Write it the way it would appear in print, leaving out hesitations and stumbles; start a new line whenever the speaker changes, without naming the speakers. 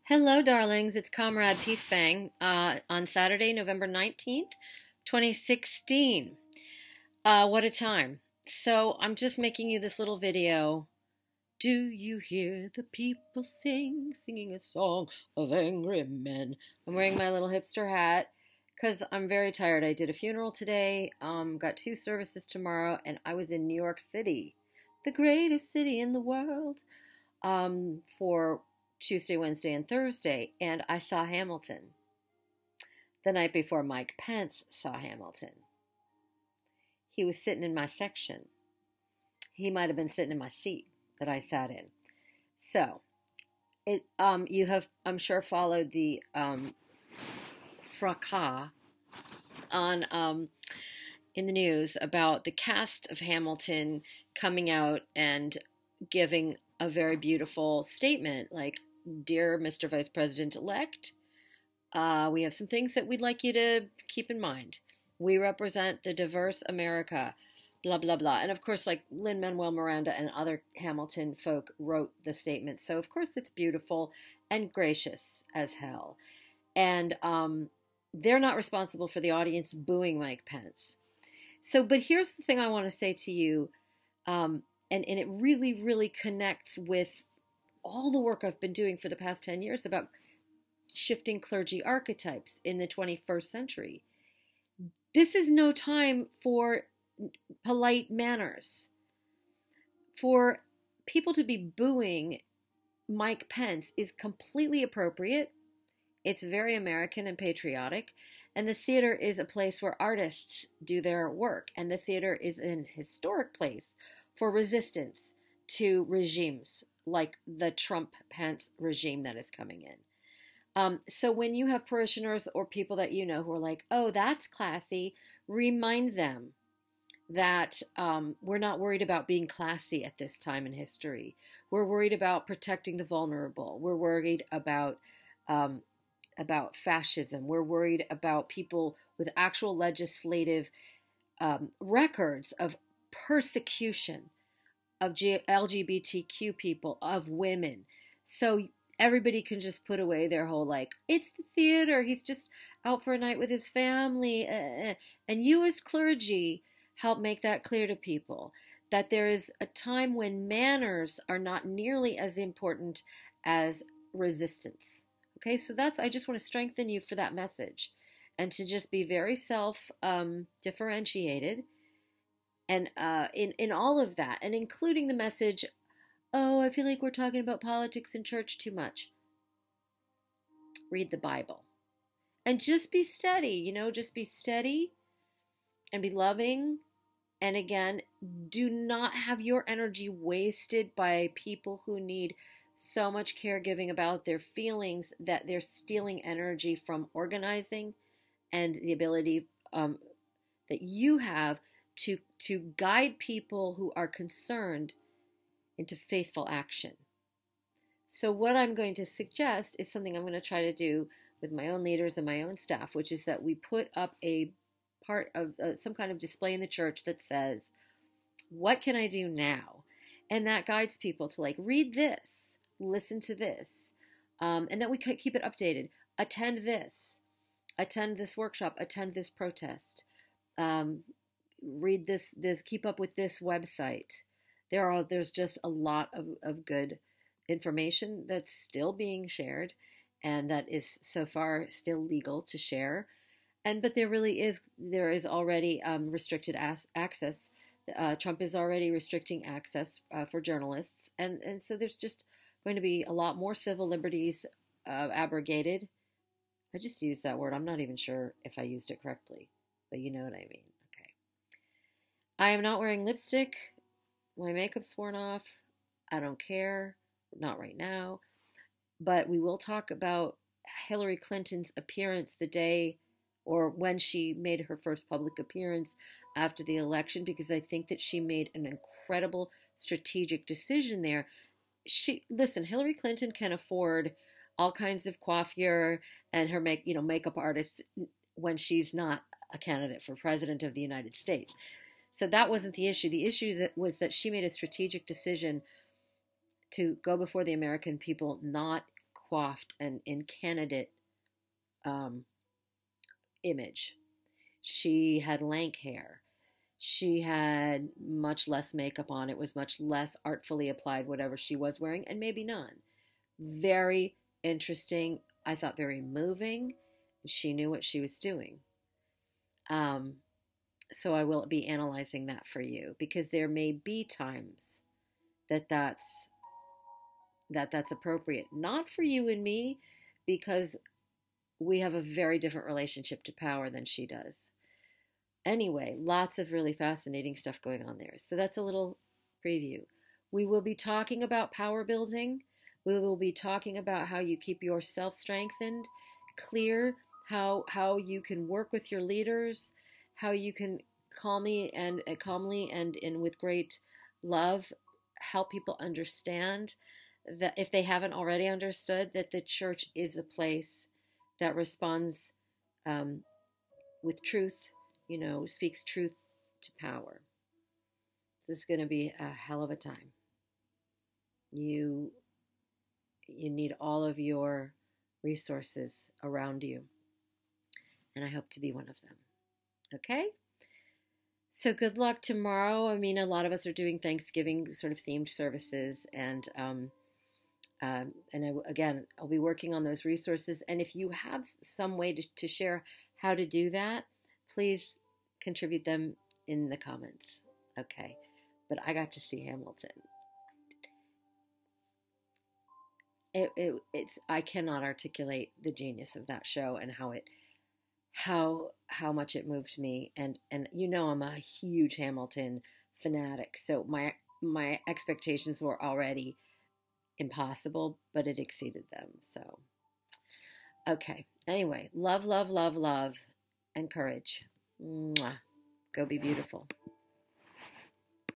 Hello, darlings. It's Comrade Peace Bang on Saturday, November 19th, 2016. What a time. So I'm just making you this little video. Do you hear the people singing a song of angry men? I'm wearing my little hipster hat because I'm very tired. I did a funeral today, got two services tomorrow, and I was in New York City, the greatest city in the world, for Tuesday, Wednesday, and Thursday, and I saw Hamilton. The night before, Mike Pence saw Hamilton. He was sitting in my section. He might have been sitting in my seat that I sat in. So, you have, I'm sure, followed the fracas on in the news about the cast of Hamilton coming out and giving a very beautiful statement, like, "Dear Mr. Vice President-elect, we have some things that we'd like you to keep in mind. We represent the diverse America, blah, blah, blah." And of course, like, Lin-Manuel Miranda and other Hamilton folk wrote the statement. So of course it's beautiful and gracious as hell. And they're not responsible for the audience booing Mike Pence. So, but here's the thing I want to say to you, and it really, really connects with all the work I've been doing for the past 10 years about shifting clergy archetypes in the 21st century. This is no time for polite manners. For people to be booing Mike Pence is completely appropriate. It's very American and patriotic. And the theater is a place where artists do their work. And the theater is an historic place for resistance to regimes like the Trump-Pence regime that is coming in. So when you have parishioners or people that you know who are like, "Oh, that's classy," remind them that we're not worried about being classy at this time in history. We're worried about protecting the vulnerable. We're worried about fascism. We're worried about people with actual legislative records of persecution of LGBTQ people, of women. So everybody can just put away their whole, like, it's the theater, he's just out for a night with his family. And you as clergy help make that clear to people, that there is a time when manners are not nearly as important as resistance. Okay, so I just want to strengthen you for that message, and to just be very self-differentiated. And in all of that, and including the message, "Oh, I feel like we're talking about politics in church too much." Read the Bible. And just be steady, just be steady and be loving. And again, do not have your energy wasted by people who need so much caregiving about their feelings that they're stealing energy from organizing and the ability that you have to guide people who are concerned into faithful action. So what I'm going to suggest is something I'm going to try to do with my own leaders and my own staff, which is that we put up a part of some kind of display in the church that says, "What can I do now?" And that guides people to, like, read this, listen to this, and that we keep it updated. Attend this workshop, attend this protest. Read this, keep up with this website. There's just a lot of good information that's still being shared, and that is so far still legal to share. But there is already restricted access. Trump is already restricting access for journalists, and so there's just going to be a lot more civil liberties abrogated. I just used that word. I'm not even sure if I used it correctly, but you know what I mean. I am not wearing lipstick. My makeup's worn off. I don't care. Not right now. But we will talk about Hillary Clinton's appearance the day, or when she made her first public appearance after the election, because I think that she made an incredible strategic decision there. Listen, Hillary Clinton can afford all kinds of coiffure and her makeup artists when she's not a candidate for president of the United States. So that wasn't the issue. The issue was that she made a strategic decision to go before the American people, not coiffed and in candidate um, image. She had lank hair. She had much less makeup on. It was much less artfully applied, whatever she was wearing, and maybe none. Very interesting. I thought very moving. She knew what she was doing. So I will be analyzing that for you, because there may be times that that's appropriate. Not for you and me, because we have a very different relationship to power than she does. Anyway, lots of really fascinating stuff going on there. So that's a little preview. We will be talking about power building. We will be talking about how you keep yourself strengthened, clear, how you can work with your leaders, how you can calmly and with great love help people understand that, if they haven't already understood, that the church is a place that responds with truth, speaks truth to power. This is going to be a hell of a time. You need all of your resources around you, and I hope to be one of them. Okay? So good luck tomorrow. I mean, a lot of us are doing Thanksgiving sort of themed services, and again, I'll be working on those resources. And if you have some way to share how to do that, please contribute them in the comments. Okay. But I got to see Hamilton. I cannot articulate the genius of that show and how much it moved me. And I'm a huge Hamilton fanatic. So my expectations were already impossible, but it exceeded them. So, okay. Anyway, love, love, love, love, and courage. Mwah. Go be beautiful.